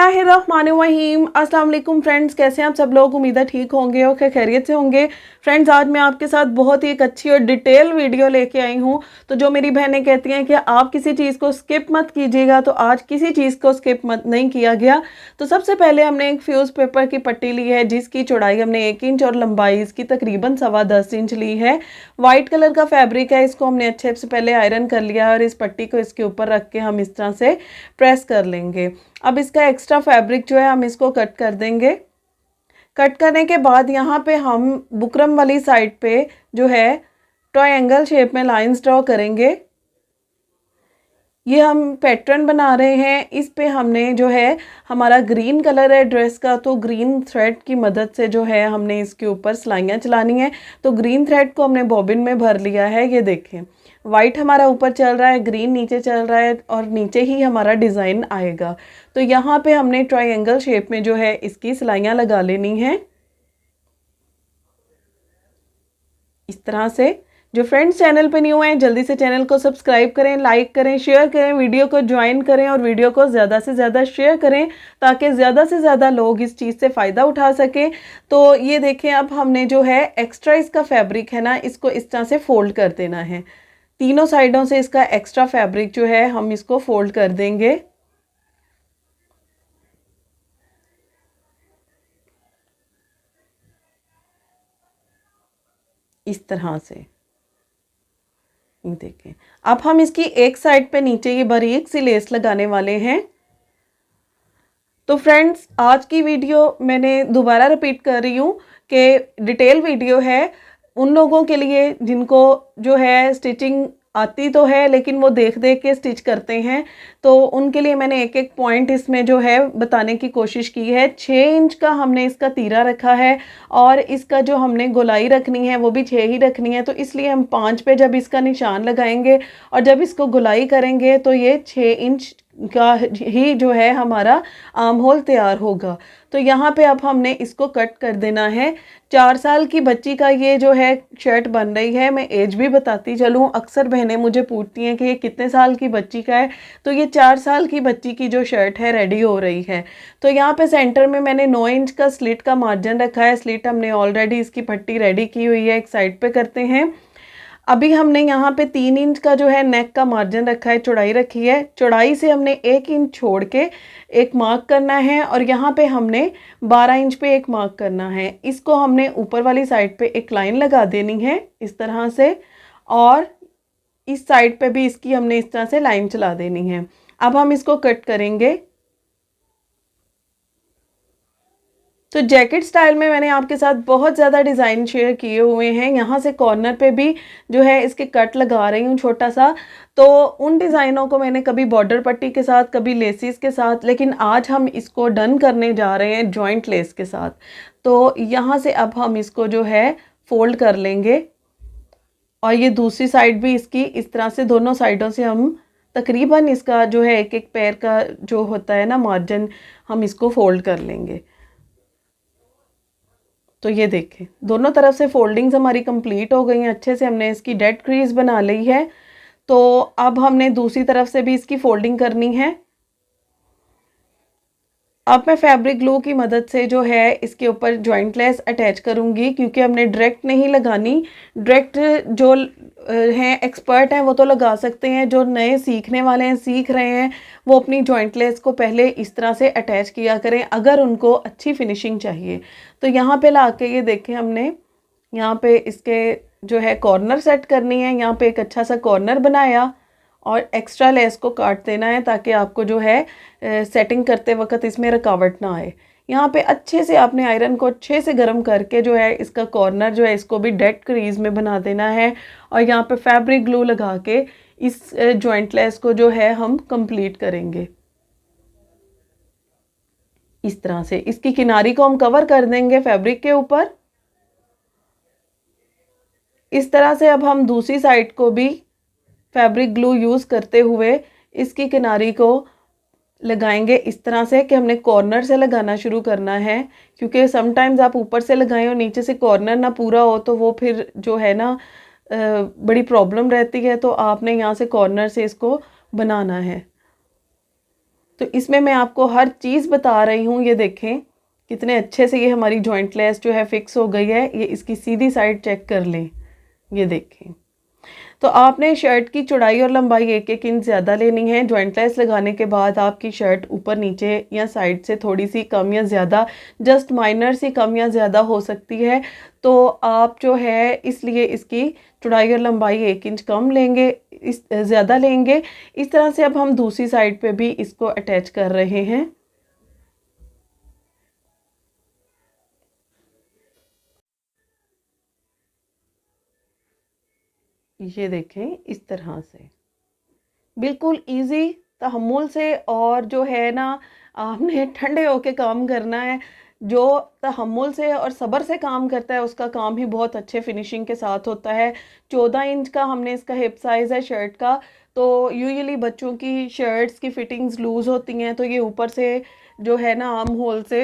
बिस्मिल्लाहिर्रहमानिर्रहीम। अस्सलाम वालेकुम फ्रेंड्स, कैसे हैं आप सब लोग। उम्मीद है ठीक होंगे और खैरियत से होंगे। फ्रेंड्स, आज मैं आपके साथ बहुत ही एक अच्छी और डिटेल वीडियो लेके आई हूँ। तो जो मेरी बहनें कहती हैं कि आप किसी चीज़ को स्किप मत कीजिएगा, तो आज किसी चीज़ को स्किप मत नहीं किया गया। तो सबसे पहले हमने एक फ्यूज़ पेपर की पट्टी ली है, जिसकी चौड़ाई हमने 1 इंच और लंबाई इसकी तकरीबन 10.25 इंच ली है। वाइट कलर का फैब्रिक है, इसको हमने अच्छे से पहले आयरन कर लिया और इस पट्टी को इसके ऊपर रख के हम इस तरह से प्रेस कर लेंगे। अब इसका एक्स्ट्रा फैब्रिक जो है हम इसको कट कर देंगे। कट करने के बाद यहाँ पे हम बुकरम वाली साइड पे जो है ट्रायंगल शेप में लाइंस ड्रॉ करेंगे। ये हम पैटर्न बना रहे हैं, इस पे हमने जो है हमारा ग्रीन कलर है ड्रेस का, तो ग्रीन थ्रेड की मदद से जो है हमने इसके ऊपर सिलाइयाँ चलानी है। तो ग्रीन थ्रेड को हमने बॉबिन में भर लिया है। ये देखें, वाइट हमारा ऊपर चल रहा है, ग्रीन नीचे चल रहा है और नीचे ही हमारा डिज़ाइन आएगा। तो यहाँ पे हमने ट्रायंगल शेप में जो है इसकी सिलाइयाँ लगा लेनी है इस तरह से। जो फ्रेंड्स चैनल पे न्यू हैं, जल्दी से चैनल को सब्सक्राइब करें, लाइक करें, शेयर करें, वीडियो को ज्वाइन करें और वीडियो को ज़्यादा से ज़्यादा शेयर करें ताकि ज़्यादा से ज़्यादा लोग इस चीज़ से फ़ायदा उठा सकें। तो ये देखें, अब हमने जो है एक्स्ट्रा इसका फैब्रिक है ना, इसको इस तरह से फ़ोल्ड कर देना है। तीनों साइडों से इसका एक्स्ट्रा फैब्रिक जो है हम इसको फोल्ड कर देंगे इस तरह से। ये देखें, अब हम इसकी एक साइड पे नीचे ये बारीक सी लेस लगाने वाले हैं। तो फ्रेंड्स, आज की वीडियो मैंने दोबारा रिपीट कर रही हूँ कि डिटेल वीडियो है उन लोगों के लिए जिनको जो है स्टिचिंग आती तो है लेकिन वो देख देख के स्टिच करते हैं। तो उनके लिए मैंने एक एक पॉइंट इसमें जो है बताने की कोशिश की है। 6 इंच का हमने इसका तीरा रखा है और इसका जो हमने गोलाई रखनी है वो भी 6 ही रखनी है। तो इसलिए हम 5 पे जब इसका निशान लगाएंगे और जब इसको गोलाई करेंगे तो ये 6 इंच का ही जो है हमारा आर्म होल तैयार होगा। तो यहाँ पे अब हमने इसको कट कर देना है। 4 साल की बच्ची का ये जो है शर्ट बन रही है। मैं एज भी बताती चलूँ, अक्सर बहनें मुझे पूछती हैं कि ये कितने साल की बच्ची का है। तो ये 4 साल की बच्ची की जो शर्ट है रेडी हो रही है। तो यहाँ पे सेंटर में मैंने 9 इंच का स्लिट का मार्जिन रखा है। स्लिट हमने ऑलरेडी इसकी पट्टी रेडी की हुई है, एक साइड पे करते हैं। अभी हमने यहाँ पे 3 इंच का जो है नेक का मार्जिन रखा है, चौड़ाई रखी है। चौड़ाई से हमने 1 इंच छोड़ के एक मार्क करना है और यहाँ पे हमने 12 इंच पे एक मार्क करना है। इसको हमने ऊपर वाली साइड पे एक लाइन लगा देनी है इस तरह से और इस साइड पे भी इसकी हमने इस तरह से लाइन चला देनी है। अब हम इसको कट करेंगे। तो जैकेट स्टाइल में मैंने आपके साथ बहुत ज़्यादा डिज़ाइन शेयर किए हुए हैं। यहाँ से कॉर्नर पे भी जो है इसके कट लगा रही हूँ छोटा सा। तो उन डिज़ाइनों को मैंने कभी बॉर्डर पट्टी के साथ, कभी लेसिस के साथ, लेकिन आज हम इसको डन करने जा रहे हैं जॉइंट लेस के साथ। तो यहाँ से अब हम इसको जो है फोल्ड कर लेंगे और ये दूसरी साइड भी इसकी इस तरह से दोनों साइडों से हम तकरीबन इसका जो है एक एक पैर का जो होता है ना मार्जिन, हम इसको फोल्ड कर लेंगे। तो ये देखें, दोनों तरफ से फोल्डिंग्स हमारी कंप्लीट हो गई हैं। अच्छे से हमने इसकी डेड क्रीज बना ली है। तो अब हमने दूसरी तरफ से भी इसकी फोल्डिंग करनी है। अब मैं फैब्रिक ग्लू की मदद से जो है इसके ऊपर जॉइंट लेस अटैच करूँगी, क्योंकि हमने डायरेक्ट नहीं लगानी। डायरेक्ट जो हैं एक्सपर्ट हैं वो तो लगा सकते हैं, जो नए सीखने वाले हैं, सीख रहे हैं, वो अपनी जॉइंट लेस को पहले इस तरह से अटैच किया करें अगर उनको अच्छी फिनिशिंग चाहिए। तो यहाँ पे ला के ये देखें, हमने यहाँ पे इसके जो है कॉर्नर सेट करनी है। यहाँ पे एक अच्छा सा कॉर्नर बनाया और एक्स्ट्रा लेस को काट देना है ताकि आपको जो है सेटिंग करते वक्त इसमें रुकावट ना आए। यहाँ पे अच्छे से आपने आयरन को अच्छे से गर्म करके जो है इसका कॉर्नर जो है इसको भी डेड क्रीज में बना देना है और यहाँ पे फैब्रिक ग्लू लगा के इस जॉइंट लेस को जो है हम कंप्लीट करेंगे इस तरह से। इसकी किनारी को हम कवर कर देंगे फैब्रिक के ऊपर इस तरह से। अब हम दूसरी साइड को भी फैब्रिक ग्लू यूज़ करते हुए इसकी किनारी को लगाएंगे इस तरह से कि हमने कॉर्नर से लगाना शुरू करना है, क्योंकि समटाइम्स आप ऊपर से लगाएं और नीचे से कॉर्नर ना पूरा हो तो वो फिर जो है ना बड़ी प्रॉब्लम रहती है। तो आपने यहाँ से कॉर्नर से इसको बनाना है। तो इसमें मैं आपको हर चीज़ बता रही हूँ। ये देखें कितने अच्छे से ये हमारी जॉइंट लेस जो है फिक्स हो गई है। ये इसकी सीधी साइड चेक कर लें, ये देखें। तो आपने शर्ट की चौड़ाई और लंबाई 1-1 इंच ज़्यादा लेनी है। जॉइंट लेस लगाने के बाद आपकी शर्ट ऊपर नीचे या साइड से थोड़ी सी कम या ज़्यादा, जस्ट माइनर सी कम या ज़्यादा हो सकती है। तो आप जो है इसलिए इसकी चौड़ाई और लंबाई 1 इंच कम लेंगे, इस ज़्यादा लेंगे। इस तरह से अब हम दूसरी साइड पे भी इसको अटैच कर रहे हैं। ये देखें इस तरह से बिल्कुल इजी तहम्मुल से, और जो है ना आपने ठंडे होके काम करना है। जो तहम्मुल से और सब्र से काम करता है उसका काम ही बहुत अच्छे फिनिशिंग के साथ होता है। 14 इंच का हमने इसका हिप साइज़ है शर्ट का। तो यूजुअली बच्चों की शर्ट्स की फिटिंग्स लूज़ होती हैं, तो ये ऊपर से जो है ना आर्म होल से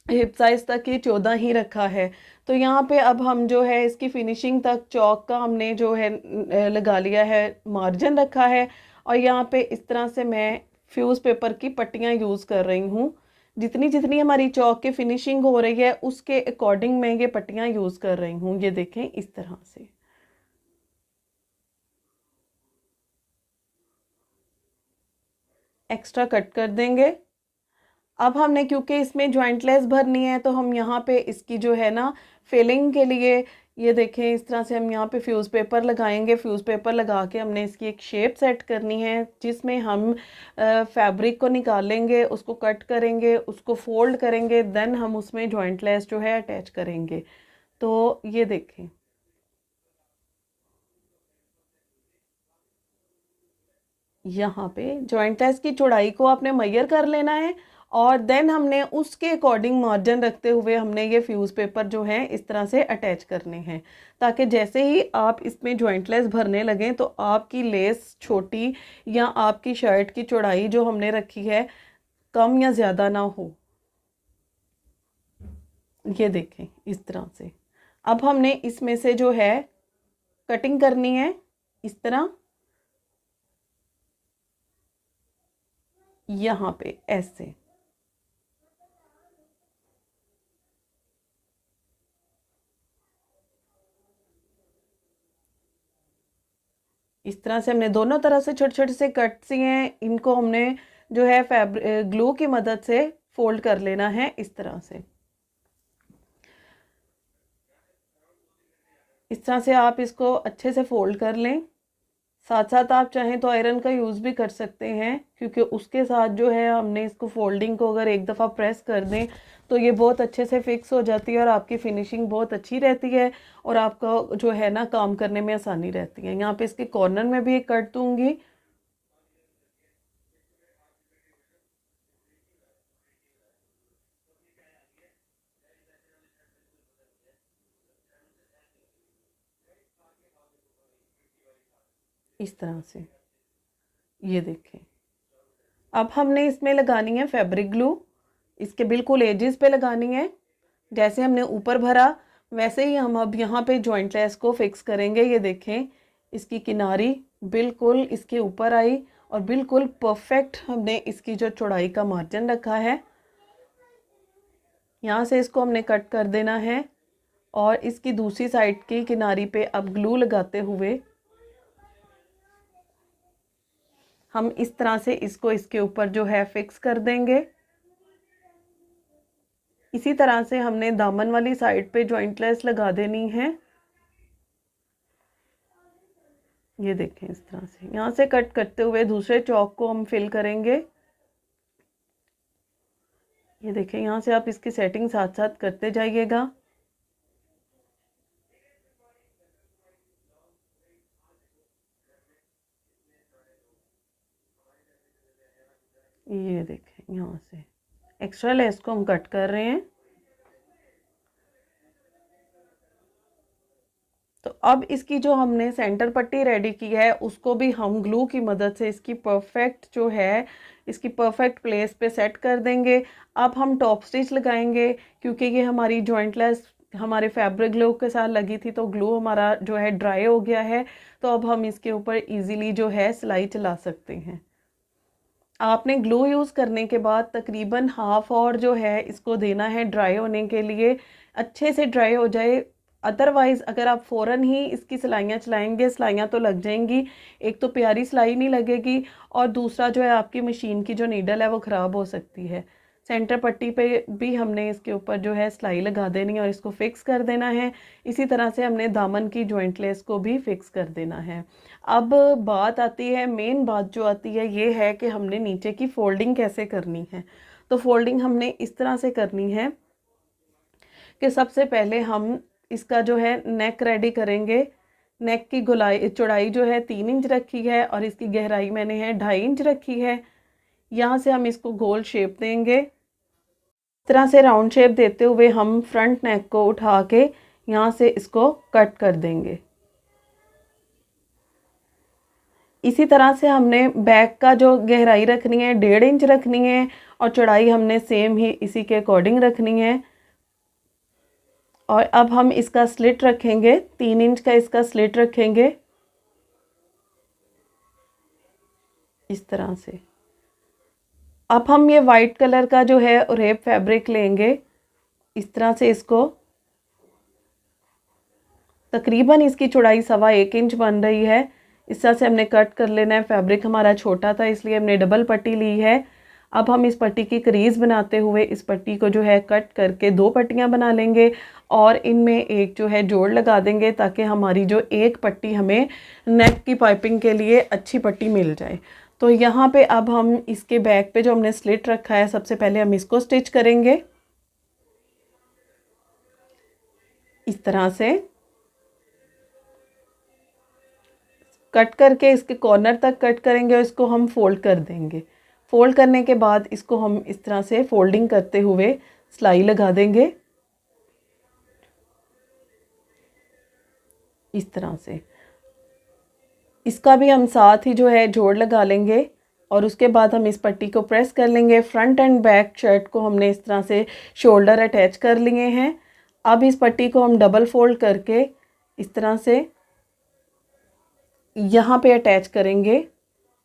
हिप साइज तक ये 14 ही रखा है। तो यहाँ पे अब हम जो है इसकी फिनिशिंग तक चौक का हमने जो है लगा लिया है, मार्जिन रखा है। और यहाँ पे इस तरह से मैं फ्यूज़ पेपर की पट्टियाँ यूज़ कर रही हूँ। जितनी जितनी हमारी चौक की फिनिशिंग हो रही है उसके अकॉर्डिंग मैं ये पट्टियाँ यूज़ कर रही हूँ। ये देखें इस तरह से एक्स्ट्रा कट कर देंगे। अब हमने क्योंकि इसमें जॉइंट लेस भरनी है तो हम यहाँ पे इसकी जो है ना फिलिंग के लिए, ये देखें इस तरह से हम यहाँ पे फ्यूज़ पेपर लगाएंगे। फ्यूज़ पेपर लगा के हमने इसकी एक शेप सेट करनी है जिसमें हम फैब्रिक को निकालेंगे, उसको कट करेंगे, उसको फोल्ड करेंगे, देन हम उसमें जॉइंट लेस जो है अटैच करेंगे। तो ये देखें यहाँ पे जॉइंट लेस की चौड़ाई को आपने मेजर कर लेना है, और देन हमने उसके अकॉर्डिंग मार्जिन रखते हुए हमने ये फ्यूज़ पेपर जो है इस तरह से अटैच करने हैं, ताकि जैसे ही आप इसमें जॉइंट लेस भरने लगें तो आपकी लेस छोटी या आपकी शर्ट की चौड़ाई जो हमने रखी है कम या ज़्यादा ना हो। ये देखें इस तरह से अब हमने इसमें से जो है कटिंग करनी है इस तरह, यहाँ पे ऐसे। इस तरह से हमने दोनों तरफ से छोटे छोटे से कट सी हैं, इनको हमने जो है ग्लू की मदद से फोल्ड कर लेना है इस तरह से। इस तरह से आप इसको अच्छे से फोल्ड कर लें। साथ साथ आप चाहें तो आयरन का यूज़ भी कर सकते हैं, क्योंकि उसके साथ जो है हमने इसको फोल्डिंग को अगर एक दफ़ा प्रेस कर दें तो ये बहुत अच्छे से फिक्स हो जाती है और आपकी फिनिशिंग बहुत अच्छी रहती है और आपका जो है ना काम करने में आसानी रहती है। यहाँ पे इसके कॉर्नर में भी एक कट दूँगी। इस तरह से ये देखें। अब हमने इसमें लगानी है फैब्रिक ग्लू, इसके बिल्कुल एजेस पे लगानी है। जैसे हमने ऊपर भरा वैसे ही हम अब यहाँ पे जॉइंट लेस को फिक्स करेंगे। ये देखें इसकी किनारी बिल्कुल इसके ऊपर आई और बिल्कुल परफेक्ट हमने इसकी जो चौड़ाई का मार्जिन रखा है, यहाँ से इसको हमने कट कर देना है और इसकी दूसरी साइड की किनारी पे अब ग्लू लगाते हुए हम इस तरह से इसको इसके ऊपर जो है फिक्स कर देंगे। इसी तरह से हमने दामन वाली साइड पे जॉइंट लेस लगा देनी है। ये देखें इस तरह से यहाँ से कट करते हुए दूसरे चौक को हम फिल करेंगे। ये देखें यहाँ से आप इसकी सेटिंग साथ साथ करते जाइएगा। ये देखें यहाँ से एक्स्ट्रा लेस को हम कट कर रहे हैं। तो अब इसकी जो हमने सेंटर पट्टी रेडी की है उसको भी हम ग्लू की मदद से इसकी परफेक्ट जो है इसकी परफेक्ट प्लेस पे सेट कर देंगे। अब हम टॉप स्टिच लगाएंगे, क्योंकि ये हमारी जॉइंट लेस हमारे फैब्रिक ग्लू के साथ लगी थी तो ग्लू हमारा जो है ड्राई हो गया है। तो अब हम इसके ऊपर इजीली जो है सिलाई चला सकते हैं। आपने ग्लू यूज़ करने के बाद तकरीबन हाफ और जो है इसको देना है ड्राई होने के लिए, अच्छे से ड्राई हो जाए। अदरवाइज़ अगर आप फ़ौरन ही इसकी सिलाइयाँ चलाएंगे, सिलाइयाँ तो लग जाएंगी, एक तो प्यारी सिलाई नहीं लगेगी और दूसरा जो है आपकी मशीन की जो नीडल है वो ख़राब हो सकती है। सेंटर पट्टी पे भी हमने इसके ऊपर जो है सिलाई लगा देनी है और इसको फिक्स कर देना है। इसी तरह से हमने दामन की जॉइंट लेस को भी फिक्स कर देना है। अब बात आती है, मेन बात जो आती है ये है कि हमने नीचे की फोल्डिंग कैसे करनी है। तो फोल्डिंग हमने इस तरह से करनी है कि सबसे पहले हम इसका जो है नेक रेडी करेंगे। नेक की गोलाई चौड़ाई जो है 3 इंच रखी है और इसकी गहराई मैंने है 2.5 इंच रखी है। यहाँ से हम इसको गोल शेप देंगे। इस तरह से राउंड शेप देते हुए हम फ्रंट नेक को उठा के यहाँ से इसको कट कर देंगे। इसी तरह से हमने बैक का जो गहराई रखनी है 1.5 इंच रखनी है और चौड़ाई हमने सेम ही इसी के अकॉर्डिंग रखनी है। और अब हम इसका स्लिट रखेंगे, 3 इंच का इसका स्लिट रखेंगे इस तरह से। अब हम ये वाइट कलर का जो है रेप फैब्रिक लेंगे, इस तरह से इसको तकरीबन इसकी चौड़ाई 1.25 इंच बन रही है। इस तरह से हमने कट कर लेना है। फैब्रिक हमारा छोटा था इसलिए हमने डबल पट्टी ली है। अब हम इस पट्टी की क्रीज़ बनाते हुए इस पट्टी को जो है कट करके 2 पट्टियां बना लेंगे और इनमें एक जो है जोड़ लगा देंगे ताकि हमारी जो एक पट्टी हमें नेक की पाइपिंग के लिए अच्छी पट्टी मिल जाए। तो यहाँ पे अब हम इसके बैक पे जो हमने स्लिट रखा है सबसे पहले हम इसको स्टिच करेंगे इस तरह से कट करके इसके कॉर्नर तक कट करेंगे और इसको हम फोल्ड कर देंगे। फोल्ड करने के बाद इसको हम इस तरह से फोल्डिंग करते हुए सिलाई लगा देंगे इस तरह से। इसका भी हम साथ ही जो है जोड़ लगा लेंगे और उसके बाद हम इस पट्टी को प्रेस कर लेंगे। फ्रंट एंड बैक शर्ट को हमने इस तरह से शोल्डर अटैच कर लिए हैं। अब इस पट्टी को हम डबल फोल्ड करके इस तरह से यहाँ पे अटैच करेंगे।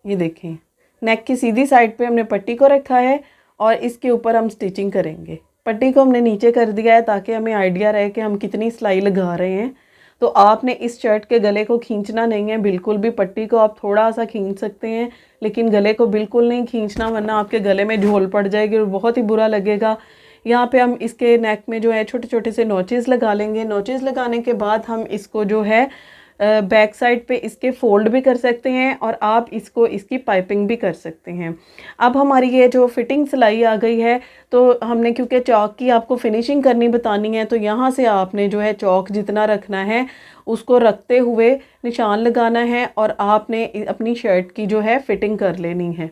ये देखें, नेक की सीधी साइड पे हमने पट्टी को रखा है और इसके ऊपर हम स्टिचिंग करेंगे। पट्टी को हमने नीचे कर दिया है ताकि हमें आइडिया रहे कि हम कितनी सिलाई लगा रहे हैं। तो आपने इस शर्ट के गले को खींचना नहीं है बिल्कुल भी। पट्टी को आप थोड़ा सा खींच सकते हैं लेकिन गले को बिल्कुल नहीं खींचना, वरना आपके गले में झोल पड़ जाएगी और बहुत ही बुरा लगेगा। यहाँ पे हम इसके नेक में जो है छोटे छोटे से नोचेस लगा लेंगे। नोचेस लगाने के बाद हम इसको जो है बैक साइड पे इसके फोल्ड भी कर सकते हैं और आप इसको इसकी पाइपिंग भी कर सकते हैं। अब हमारी ये जो फिटिंग सिलाई आ गई है तो हमने क्योंकि चौक की आपको फिनिशिंग करनी बतानी है तो यहाँ से आपने जो है चौक जितना रखना है उसको रखते हुए निशान लगाना है और आपने अपनी शर्ट की जो है फिटिंग कर लेनी है।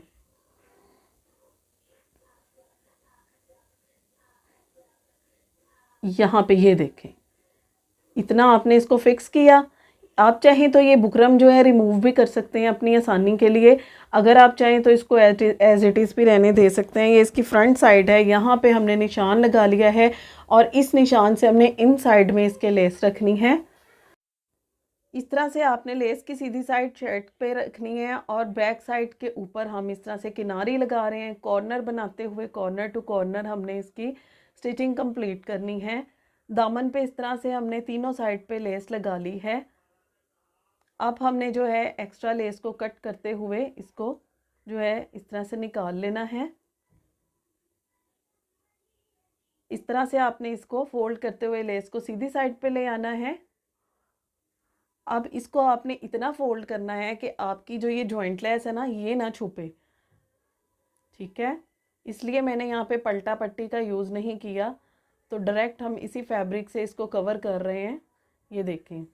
यहाँ पे ये देखें, इतना आपने इसको फिक्स किया। आप चाहें तो ये बुकरम जो है रिमूव भी कर सकते हैं अपनी आसानी के लिए। अगर आप चाहें तो इसको एज इट इज़ भी रहने दे सकते हैं। ये इसकी फ्रंट साइड है, यहाँ पे हमने निशान लगा लिया है और इस निशान से हमने इन साइड में इसके लेस रखनी है। इस तरह से आपने लेस की सीधी साइड शर्ट पे रखनी है और बैक साइड के ऊपर हम इस तरह से किनारी लगा रहे हैं। कॉर्नर बनाते हुए कॉर्नर टू कॉर्नर हमने इसकी स्टिचिंग कंप्लीट करनी है। दामन पे इस तरह से हमने तीनों साइड पे लेस लगा ली है। अब हमने जो है एक्स्ट्रा लेस को कट करते हुए इसको जो है इस तरह से निकाल लेना है। इस तरह से आपने इसको फोल्ड करते हुए लेस को सीधी साइड पे ले आना है। अब इसको आपने इतना फोल्ड करना है कि आपकी जो ये जॉइंट लेस है ना ये ना छुपे, ठीक है। इसलिए मैंने यहाँ पे पलटा पट्टी का यूज़ नहीं किया, तो डायरेक्ट हम इसी फैब्रिक से इसको कवर कर रहे हैं। ये देखें,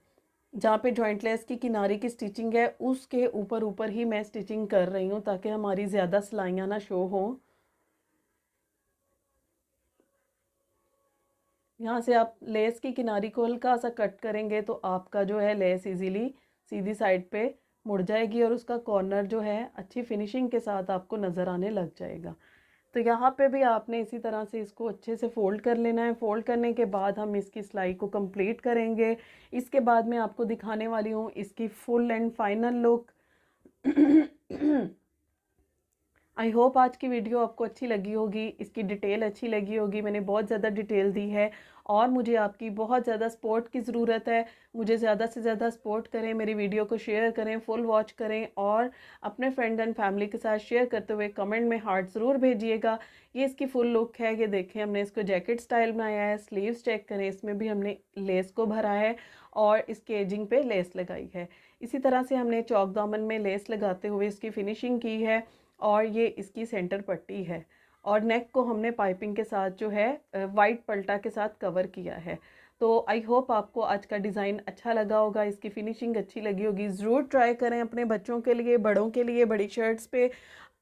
जहाँ पे जॉइंट लेस की किनारे की स्टिचिंग है उसके ऊपर ऊपर ही मैं स्टिचिंग कर रही हूँ ताकि हमारी ज़्यादा सिलाइयाँ ना शो हों। यहाँ से आप लेस की किनारी को हल्का सा कट करेंगे तो आपका जो है लेस इजीली सीधी साइड पे मुड़ जाएगी और उसका कॉर्नर जो है अच्छी फिनिशिंग के साथ आपको नज़र आने लग जाएगा। तो यहाँ पे भी आपने इसी तरह से इसको अच्छे से फ़ोल्ड कर लेना है। फ़ोल्ड करने के बाद हम इसकी सिलाई को कंप्लीट करेंगे। इसके बाद मैं आपको दिखाने वाली हूँ इसकी full and final look. I hope आज की वीडियो आपको अच्छी लगी होगी, इसकी डिटेल अच्छी लगी होगी। मैंने बहुत ज़्यादा डिटेल दी है और मुझे आपकी बहुत ज़्यादा सपोर्ट की ज़रूरत है। मुझे ज़्यादा से ज़्यादा सपोर्ट करें, मेरी वीडियो को शेयर करें, फुल वॉच करें और अपने फ्रेंड एंड फैमिली के साथ शेयर करते हुए कमेंट में हार्ट ज़रूर भेजिएगा। ये इसकी फुल लुक है, ये देखें हमने इसको जैकेट स्टाइल बनाया है। स्लीव्स चेक करें, इसमें भी हमने लेस को भरा है और इसके एजिंग पे लेस लगाई है। इसी तरह से हमने चौक दामन में लेस लगाते हुए इसकी फिनिशिंग की है और ये इसकी सेंटर पट्टी है और नेक को हमने पाइपिंग के साथ जो है वाइट पल्टा के साथ कवर किया है। तो आई होप आपको आज का डिज़ाइन अच्छा लगा होगा, इसकी फिनिशिंग अच्छी लगी होगी। ज़रूर ट्राई करें अपने बच्चों के लिए, बड़ों के लिए, बड़ी शर्ट्स पे।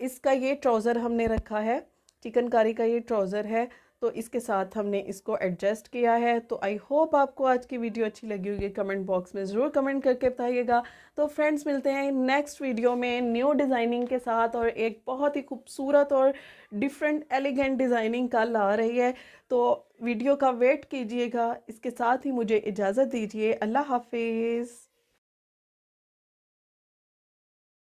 इसका ये ट्राउज़र हमने रखा है, चिकनकारी का ये ट्राउज़र है, तो इसके साथ हमने इसको एडजस्ट किया है। तो आई होप आपको आज की वीडियो अच्छी लगी होगी। कमेंट बॉक्स में ज़रूर कमेंट करके बताइएगा। तो फ्रेंड्स, मिलते हैं नेक्स्ट वीडियो में न्यू डिज़ाइनिंग के साथ और एक बहुत ही खूबसूरत और डिफरेंट एलिगेंट डिज़ाइनिंग कल आ रही है। तो वीडियो का वेट कीजिएगा। इसके साथ ही मुझे इजाज़त दीजिए। अल्लाह हाफिज़।